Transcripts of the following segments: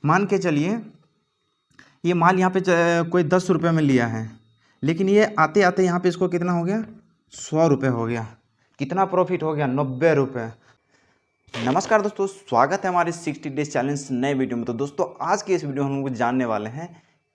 मान के चलिए ये माल यहाँ पे कोई 10 रुपये में लिया है, लेकिन ये आते आते यहाँ पे इसको कितना हो गया, 100 रुपये हो गया। कितना प्रॉफिट हो गया, 90 रुपये। नमस्कार दोस्तों, स्वागत है हमारे 60 डेज चैलेंज नए वीडियो में। तो दोस्तों आज की इस वीडियो में हम लोग जानने वाले हैं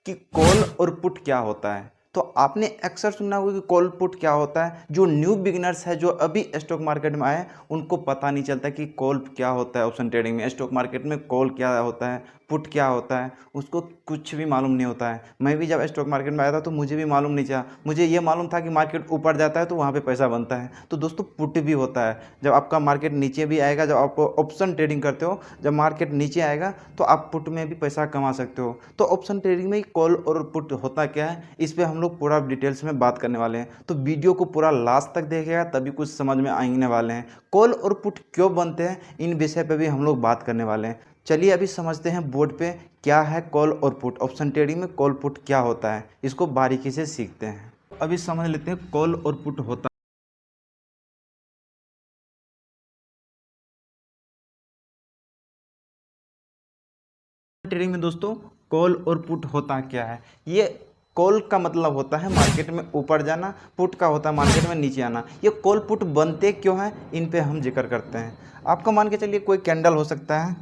कि कॉल और पुट क्या होता है। तो आपने अक्सर सुना होगा कि कॉल पुट क्या होता है। जो न्यू बिगिनर्स है, जो अभी स्टॉक मार्केट में आए, उनको पता नहीं चलता कि कॉल क्या होता है। ऑप्शन ट्रेडिंग में, स्टॉक मार्केट में कॉल क्या होता है, पुट क्या होता है, उसको कुछ भी मालूम नहीं होता है। मैं भी जब स्टॉक मार्केट में आया था तो मुझे भी मालूम नहीं था। मुझे ये मालूम था कि मार्केट ऊपर जाता है तो वहाँ पे पैसा बनता है। तो दोस्तों पुट भी होता है, जब आपका मार्केट नीचे भी आएगा। जब आप ऑप्शन ट्रेडिंग करते हो, जब मार्केट नीचे आएगा तो आप पुट में भी पैसा कमा सकते हो। तो ऑप्शन ट्रेडिंग में कॉल और पुट होता क्या है, इस पर हम लोग पूरा डिटेल्स में बात करने वाले हैं। तो वीडियो को पूरा लास्ट तक देखिएगा, तभी कुछ समझ में आने वाले हैं। कॉल और पुट क्यों बनते हैं, इन विषय पर भी हम लोग बात करने वाले हैं। चलिए अभी समझते हैं बोर्ड पे क्या है कॉल और पुट। ऑप्शन ट्रेडिंग में कॉल पुट क्या होता है, इसको बारीकी से सीखते हैं। अभी समझ लेते हैं कॉल और पुट होता ट्रेडिंग में। दोस्तों कॉल और पुट होता क्या है, ये कॉल का मतलब होता है मार्केट में ऊपर जाना, पुट का होता है मार्केट में नीचे आना। ये कॉल पुट बनते क्यों हैं, इन पे हम जिक्र करते हैं। आपका मान के चलिए कोई कैंडल हो सकता है,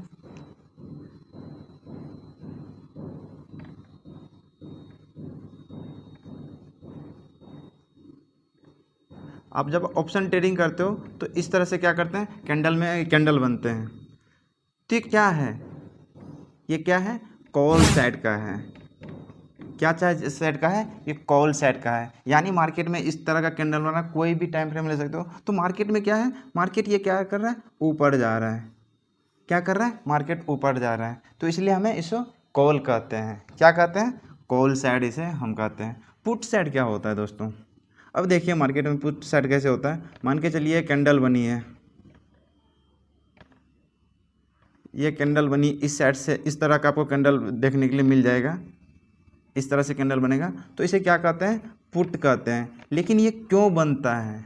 आप जब ऑप्शन ट्रेडिंग करते हो तो इस तरह से क्या करते हैं, कैंडल में कैंडल बनते हैं। तो ये क्या है, ये क्या है, कॉल साइड का है। क्या चाहे साइड का है, ये कॉल साइड का है। यानी मार्केट में इस तरह का कैंडल बना, कोई भी टाइम फ्रेम ले सकते हो। तो मार्केट में क्या है, मार्केट ये क्या कर रहा है, ऊपर जा रहा है। क्या कर रहा है, मार्केट ऊपर जा रहा है, तो इसलिए हमें इसको कॉल कहते हैं। क्या कहते हैं, कॉल साइड इसे हम कहते हैं। पुट साइड क्या होता है दोस्तों, अब देखिए मार्केट में पुट साइड कैसे होता है। मान के चलिए कैंडल बनी है, ये कैंडल बनी इस साइड से, इस तरह का आपको कैंडल देखने के लिए मिल जाएगा। इस तरह से कैंडल बनेगा, तो इसे क्या कहते हैं, पुट कहते हैं। लेकिन ये क्यों बनता है,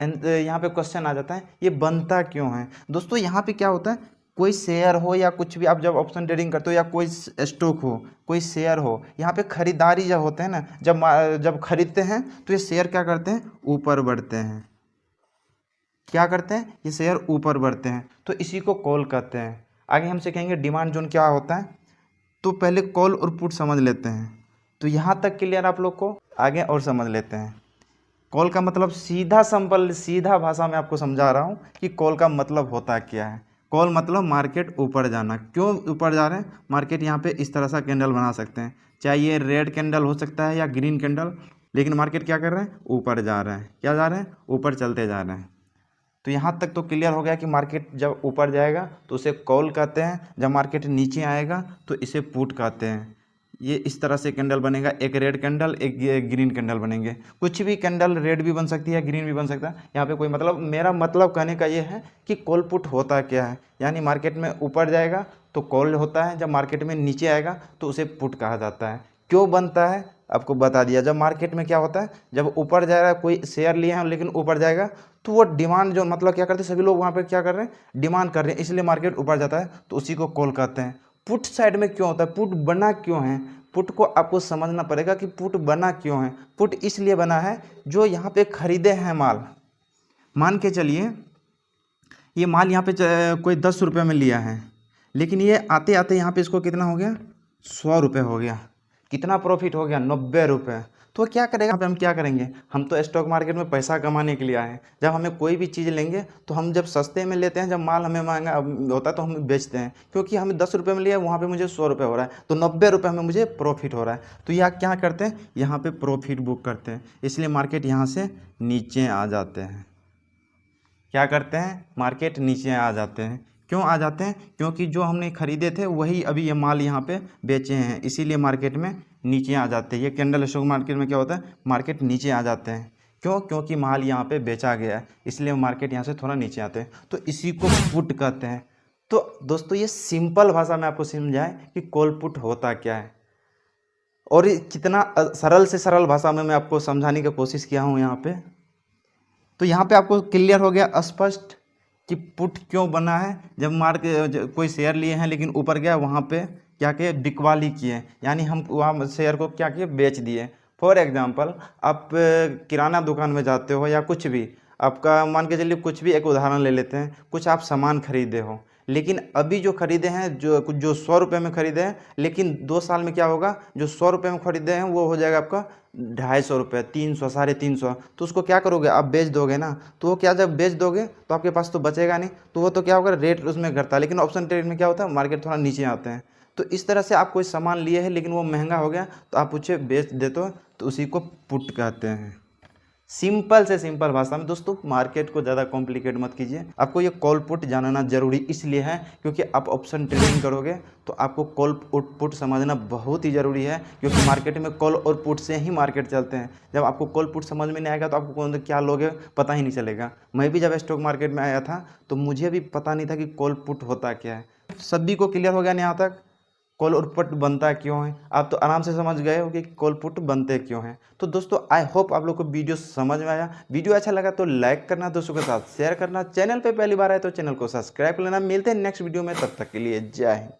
यहाँ पे क्वेश्चन आ जाता है, ये बनता क्यों है। दोस्तों यहाँ पे क्या होता है, कोई शेयर हो या कुछ भी, आप जब ऑप्शन ट्रेडिंग करते हो या कोई स्टॉक हो, कोई शेयर हो, यहाँ पे खरीदारी जब होते हैं ना, जब खरीदते हैं तो ये शेयर क्या करते हैं, ऊपर बढ़ते हैं। क्या करते हैं, ये शेयर ऊपर बढ़ते हैं, तो इसी को कॉल कहते हैं। आगे हम सीखेंगे डिमांड जोन क्या होता है। तो पहले कॉल और पुट समझ लेते हैं। तो यहाँ तक क्लियर आप लोग को, आगे और समझ लेते हैं। कॉल का मतलब सीधा भाषा में आपको समझा रहा हूँ कि कॉल का मतलब होता क्या है। कॉल मतलब मार्केट ऊपर जाना। क्यों ऊपर जा रहे हैं, मार्केट यहाँ पे इस तरह सा कैंडल बना सकते हैं, चाहे ये रेड कैंडल हो सकता है या ग्रीन कैंडल, लेकिन मार्केट क्या कर रहे हैं, ऊपर जा रहा है। क्या जा रहे हैं, ऊपर चलते जा रहे हैं। तो यहाँ तक तो क्लियर हो गया कि मार्केट जब ऊपर जाएगा तो उसे कॉल कहते हैं, जब मार्केट नीचे आएगा तो इसे पुट कहते हैं। ये इस तरह से कैंडल बनेगा, एक रेड कैंडल, एक ग्रीन कैंडल बनेंगे। कुछ भी कैंडल रेड भी बन सकती है, ग्रीन भी बन सकता है। यहाँ पे कोई मतलब, मेरा मतलब कहने का ये है कि कॉल पुट होता क्या है। यानी मार्केट में ऊपर जाएगा तो कॉल होता है, जब मार्केट में नीचे आएगा तो उसे पुट कहा जाता है। क्यों बनता है आपको बता दिया। जब मार्केट में क्या होता है, जब ऊपर जा रहा है, कोई शेयर लिए हैं लेकिन ऊपर जाएगा, तो वो डिमांड जो मतलब क्या करते हैं, सभी लोग वहाँ पे क्या कर रहे हैं, डिमांड कर रहे हैं, इसलिए मार्केट ऊपर जाता है, तो उसी को कॉल कहते हैं। पुट साइड में क्यों होता है, पुट बना क्यों है, पुट को आपको समझना पड़ेगा कि पुट बना क्यों है। पुट इसलिए बना है, जो यहाँ पे खरीदे हैं माल, मान के चलिए ये माल यहाँ पे कोई 10 रुपये में लिया है, लेकिन ये आते आते यहाँ पे इसको कितना हो गया, 100 रुपये हो गया। कितना प्रॉफिट हो गया, 90 रुपये। तो क्या करेगा, यहाँ पे हम क्या करेंगे, हम तो स्टॉक मार्केट में पैसा कमाने के लिए आए हैं। जब हमें कोई भी चीज़ लेंगे तो हम जब सस्ते में लेते हैं, जब माल हमें महंगा होता है तो हम बेचते हैं, क्योंकि हमें 10 रुपये में लिया, वहाँ पे मुझे 100 रुपये हो रहा है, तो 90 रुपये में मुझे प्रॉफिट हो रहा है। तो यह क्या करते हैं, यहाँ पर प्रॉफिट बुक करते हैं, इसलिए मार्केट यहाँ से नीचे आ जाते हैं। क्या करते हैं, मार्केट नीचे आ जाते हैं। क्यों आ जाते हैं, क्योंकि जो हमने खरीदे थे वही अभी ये माल यहाँ पे बेचे हैं, इसीलिए मार्केट में नीचे आ जाते हैं। ये कैंडल स्टॉक मार्केट में क्या होता है, मार्केट नीचे आ जाते हैं। क्यों, क्योंकि माल यहाँ पे बेचा गया है, इसलिए मार्केट यहाँ से थोड़ा नीचे आते हैं, तो इसी को पुट कहते हैं। तो दोस्तों ये सिंपल भाषा में आपको समझाएं कि कॉल पुट होता क्या है, और कितना सरल से सरल भाषा में मैं आपको समझाने की कोशिश किया हूँ यहाँ पे। तो यहाँ पे आपको क्लियर हो गया, स्पष्ट कि पुट क्यों बना है। जब कोई शेयर लिए हैं लेकिन ऊपर गया, वहाँ पे क्या किए, बिकवाली किए, यानी हम वहाँ शेयर को क्या किए, बेच दिए। फॉर एग्जांपल आप किराना दुकान में जाते हो या कुछ भी, आपका मान के चलिए कुछ भी एक उदाहरण ले लेते हैं, कुछ आप सामान खरीदे हो, लेकिन अभी जो खरीदे हैं जो 100 रुपये में खरीदे हैं, लेकिन 2 साल में क्या होगा, जो 100 रुपये में खरीदे हैं वो हो जाएगा आपका 250 रुपये, 300, 350। तो उसको क्या करोगे, आप बेच दोगे ना। तो वो क्या, जब बेच दोगे तो आपके पास तो बचेगा नहीं, तो वो तो क्या होगा, रेट उसमें घटता है। लेकिन ऑप्शन ट्रेड में क्या होता है, मार्केट थोड़ा नीचे आते हैं। तो इस तरह से आप कोई सामान लिए हैं लेकिन वो महंगा हो गया, तो आप उसे बेच देते हो, तो उसी को पुट कहते हैं। सिंपल से सिंपल भाषा में दोस्तों, मार्केट को ज़्यादा कॉम्प्लिकेट मत कीजिए। आपको ये कॉल पुट जानना जरूरी इसलिए है क्योंकि आप ऑप्शन ट्रेडिंग करोगे तो आपको कॉल पुट समझना बहुत ही ज़रूरी है, क्योंकि मार्केट में कॉल और पुट से ही मार्केट चलते हैं। जब आपको कॉल पुट समझ में नहीं आएगा तो आपको कौन क्या लोगे पता ही नहीं चलेगा। मैं भी जब स्टॉक मार्केट में आया था तो मुझे भी पता नहीं था कि कॉल पुट होता क्या है। सभी को क्लियर हो गया यहाँ तक, कॉल और पुट बनता क्यों है। आप तो आराम से समझ गए हो कि कॉल पुट बनते क्यों हैं। तो दोस्तों आई होप आप लोग को वीडियो समझ में आया। वीडियो अच्छा लगा तो लाइक करना, दोस्तों के साथ शेयर करना, चैनल पे पहली बार आए तो चैनल को सब्सक्राइब कर लेना। मिलते हैं नेक्स्ट वीडियो में, तब तक के लिए जय हिंद।